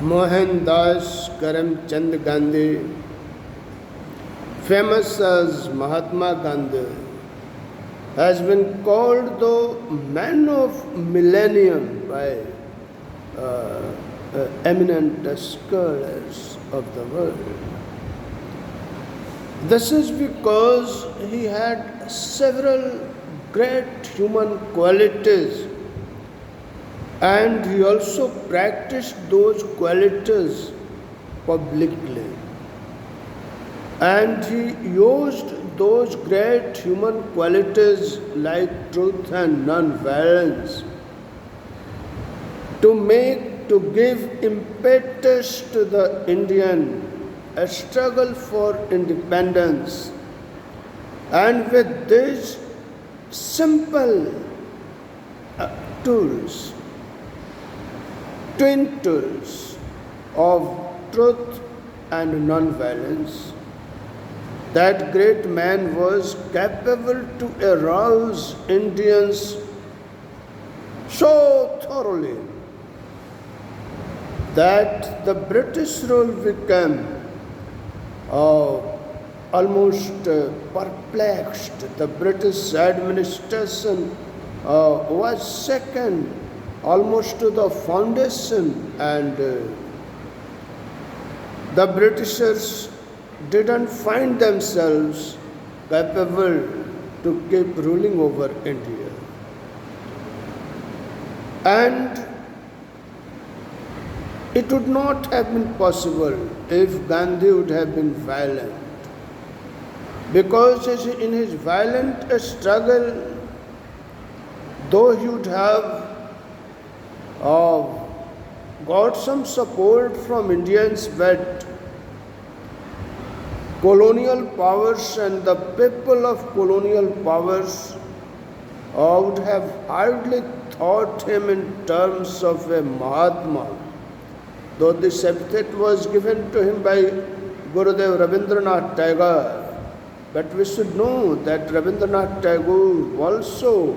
Mohandas Karamchand Gandhi, famous as Mahatma Gandhi, has been called the man of millennium by eminent scholars of the world. This is because he had several great human qualities, and he also practiced those qualities publicly. And he used those great human qualities like truth and non-violence to give impetus to the Indian struggle for independence. And with these simple tools, twin tools of truth and non-violence, that great man was capable to arouse Indians so thoroughly that the British rule became almost perplexed. The British administration was shaken almost to the foundation, and the Britishers didn't find themselves capable to keep ruling over India. And it would not have been possible if Gandhi would have been violent, because in his violent struggle, though he would have got some support from Indians, but colonial powers and the people of colonial powers would have hardly thought him in terms of a Mahatma, though this epithet was given to him by Gurudev Rabindranath Tagore. But we should know that Rabindranath Tagore also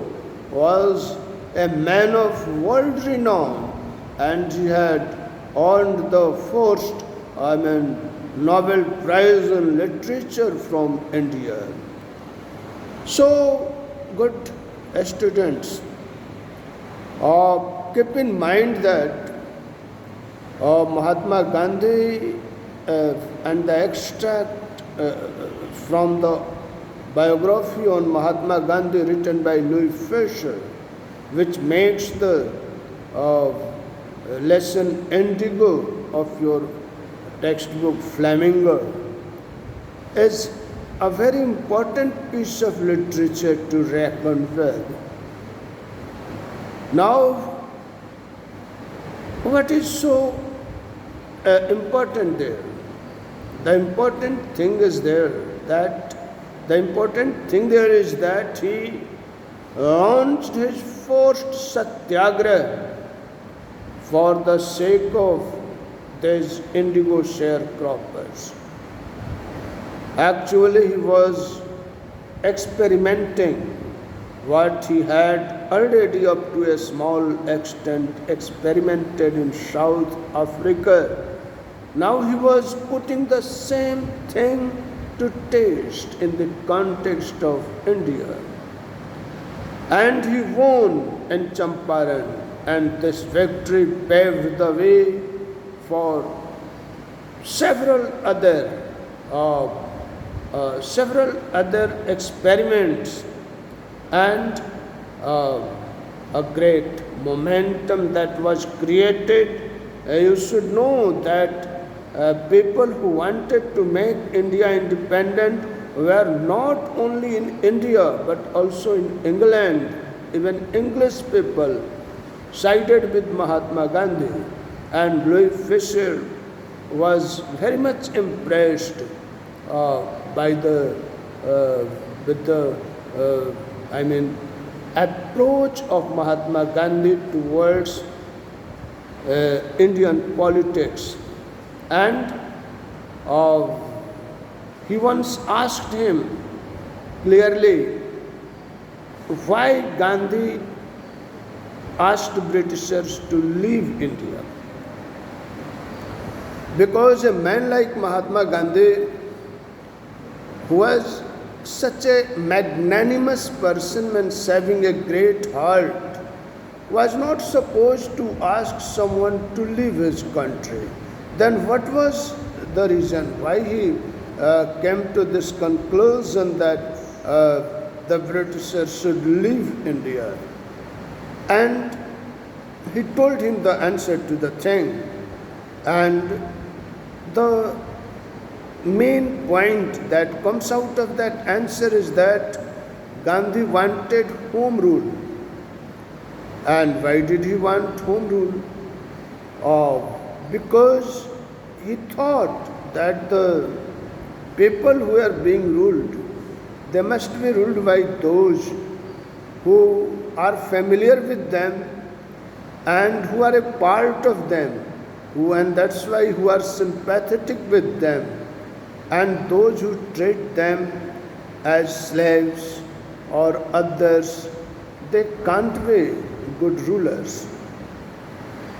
was a man of world renown, and he had earned the first, Nobel Prize in Literature from India. So, good students, keep in mind that Mahatma Gandhi and the extract from the biography on Mahatma Gandhi written by Louis Fisher, which makes the lesson indigo of your textbook Flamingo, is a very important piece of literature to reckon with. Now, what is so important there? The important thing is that he launched his first satyagraha for the sake of these indigo sharecroppers. Actually, he was experimenting what he had already up to a small extent experimented in South Africa. Now he was putting the same thing to taste in the context of India. And he won in Champaran, and this victory paved the way for several other experiments, and a great momentum that was created. You should know that people who wanted to make India independent were not only in India but also in England. Even English people sided with Mahatma Gandhi, and Louis Fisher was very much impressed by the approach of Mahatma Gandhi towards Indian politics. And he once asked him clearly why Gandhi asked Britishers to leave India. Because a man like Mahatma Gandhi, who was such a magnanimous person and having a great heart, was not supposed to ask someone to leave his country. Then what was the reason why he came to this conclusion that the Britishers should leave India? And he told him the answer to the thing. And the main point that comes out of that answer is that Gandhi wanted home rule. And why did he want home rule? Because he thought that the people who are being ruled, they must be ruled by those who are familiar with them and who are a part of them, and that's why who are sympathetic with them, and those who treat them as slaves or others, they can't be good rulers.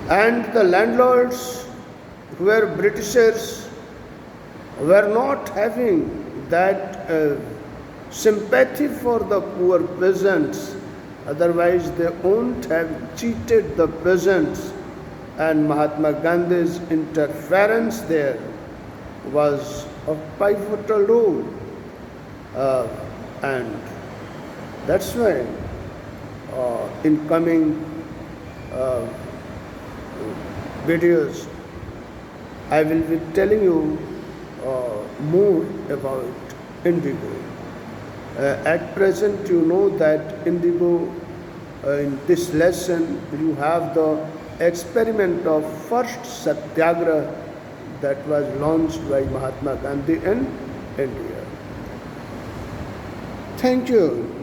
And the landlords who were Britishers were not having that sympathy for the poor peasants, otherwise they won't have cheated the peasants. And Mahatma Gandhi's interference there was of pivotal role, and that's why in coming videos I will be telling you more about indigo. At present, you know that indigo, in this lesson you have the experiment of first satyagraha that was launched by Mahatma Gandhi in India. Thank you.